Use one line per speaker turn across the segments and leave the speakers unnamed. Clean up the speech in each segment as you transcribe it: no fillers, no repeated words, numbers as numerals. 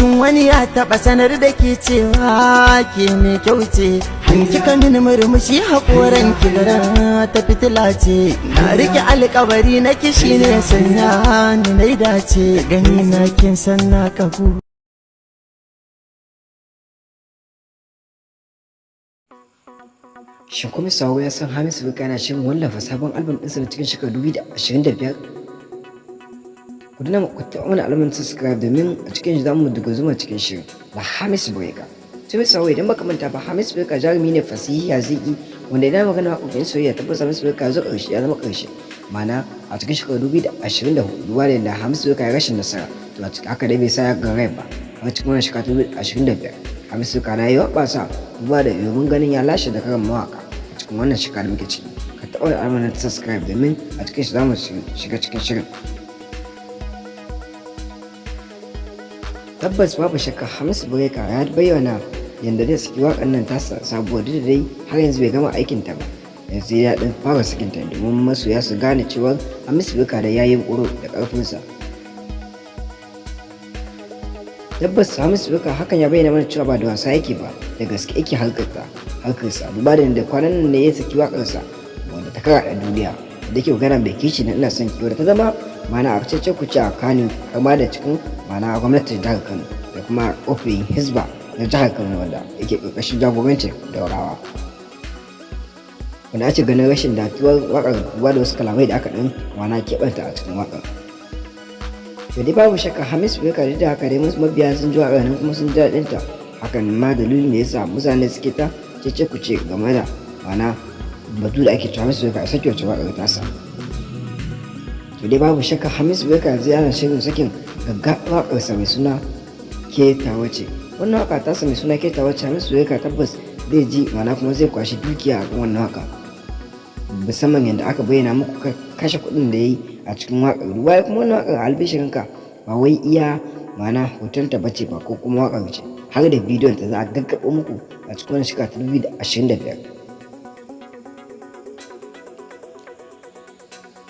shin wani ya taɓa sanar da ke cewa ke mai kyau ce? Kika mini murmushi haƙoran kibira ta fitila ce, na rike alƙawari na kishi ne sanya ni na dace, gani na kin san na kafu.
Shin kuma Sawo ya san Hamisu Wakar yana shirin wallafa sabon album ɗinsa na cikin shekarar 2025? Ku dana ku taɓa mana alamar subscribe domin a cikin shi zamu duga zuma cikin shirin da Hamisu Wakar. Sai Sawo idan baka manta ba, Hamisu Wakar jarumi ne fasihi haziki wanda idan magana waƙoƙin soyayya tabbas Hamisu Wakar zuwa ƙarshe ya zama ƙarshe. Ma'ana a cikin shekarar 2024 duba da yadda Hamisu Wakar ya rashin nasara, to a cikin haka dai bai sa ya ga rai ba. A cikin wannan shekara 2025 Hamisu Wakar na yi waɓasa duba da domin ganin ya lashe da karan mawaƙa a cikin wannan shekara da muke ciki. Ka taɓa da alamar subscribe domin a cikin shi zamu shiga cikin shirin. Tabbas babu shakka Hamisu Wakar ya bayyana yadda zai saki waƙar nan tasa sabuwar da dai har yanzu bai gama aikin ta ba. Yanzu ya ɗan fara sakin ta domin masoya su gane cewa Hamisu Wakar da ya yi ƙuro da ƙarfinsa. Tabbas Hamisu Wakar hakan ya bayyana mana cewa ba da wasa yake ba, da gaske yake harkarsa duba da yadda kwanan nan ne ya saki waƙarsa wanda ta kara da duniya da ke magana bai kishi na ina son kiwo da ta zama mana a cece kuce a Kano har ma da cikin mana gwamnatin jihar Kano da kuma ofin Hisba na jihar Kano wanda yake ƙarƙashin jagorancin Daurawa. Wanda ake ganin rashin datuwar waƙar duba da wasu kalamai da aka ɗan mana keɓanta a cikin waƙar. Da dai babu shakka Hamisu Wakar da haka dai mabiya sun ji waƙar nan kuma sun ji daɗin ta, hakan ma dalilin da yasa mutane suke ta cece kuce game da mana batu da ake cewa Hamisu Wakar sake wacce waƙar tasa. To dai babu shakka Hamisu Wakar zai ana shirin sakin gaggawa waƙarsa mai suna ke Tawace. Wannan waƙa tasa mai suna ke Tawace Hamisu Wakar tabbas zai ji mana kuma zai kwashi dukiya a kan wannan waƙa, musamman yadda aka bayyana muku kashe kuɗin da ya yi a cikin waƙar. Ruwa kuma wannan waƙar albishirinka ba wai iya mana hotonta bace ba ko kuma waƙar ce, har da bidiyon ta za a gaggaɓo muku a cikin wani shekara ta 2025.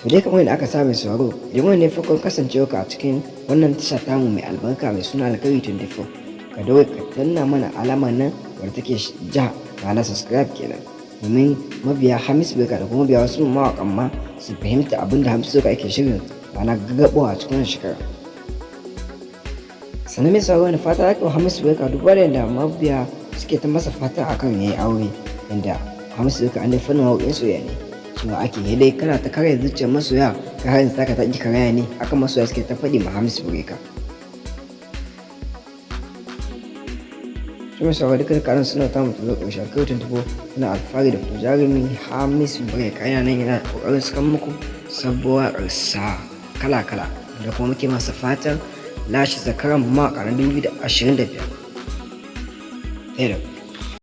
To dai kamar yadda aka sa mai sauraro, idan wani ne farkon kasancewa ka a cikin wannan tasha tamu mai albarka mai suna Alkhairi 24, ka dawo ka danna mana alamar nan wadda take ja ma'ana subscribe kenan, domin mabiya Hamisu Wakar da kuma mabiya wasu mawaƙan ma su fahimta abin da Hamisu Wakar ake shirin ma'ana gaggaɓo a cikin wannan shekara. Sannan mai sauraro da fata ya kawo Hamisu Wakar duba da yadda mabiya suke ta masa fata akan ya yi aure, yadda Hamisu Wakar an dai fannin waƙoƙin soyayya ne cewa ake yi dai kana ta karya zuciyar masoya ka har yanzu taka ta ƙi karaya ne, haka masoya suke ta faɗi ma Hamisu Wakar. Shi mai sauraro dukkan karan suna ta mutu zo ƙarshen Alkhairi 24 suna alfahari da fito jarumi Hamisu Wakar yana nan yana ƙoƙarin sukan muku sabuwar ƙarsa kala-kala da kuma muke masa fatan lashe zakaran mawaƙa na 2025.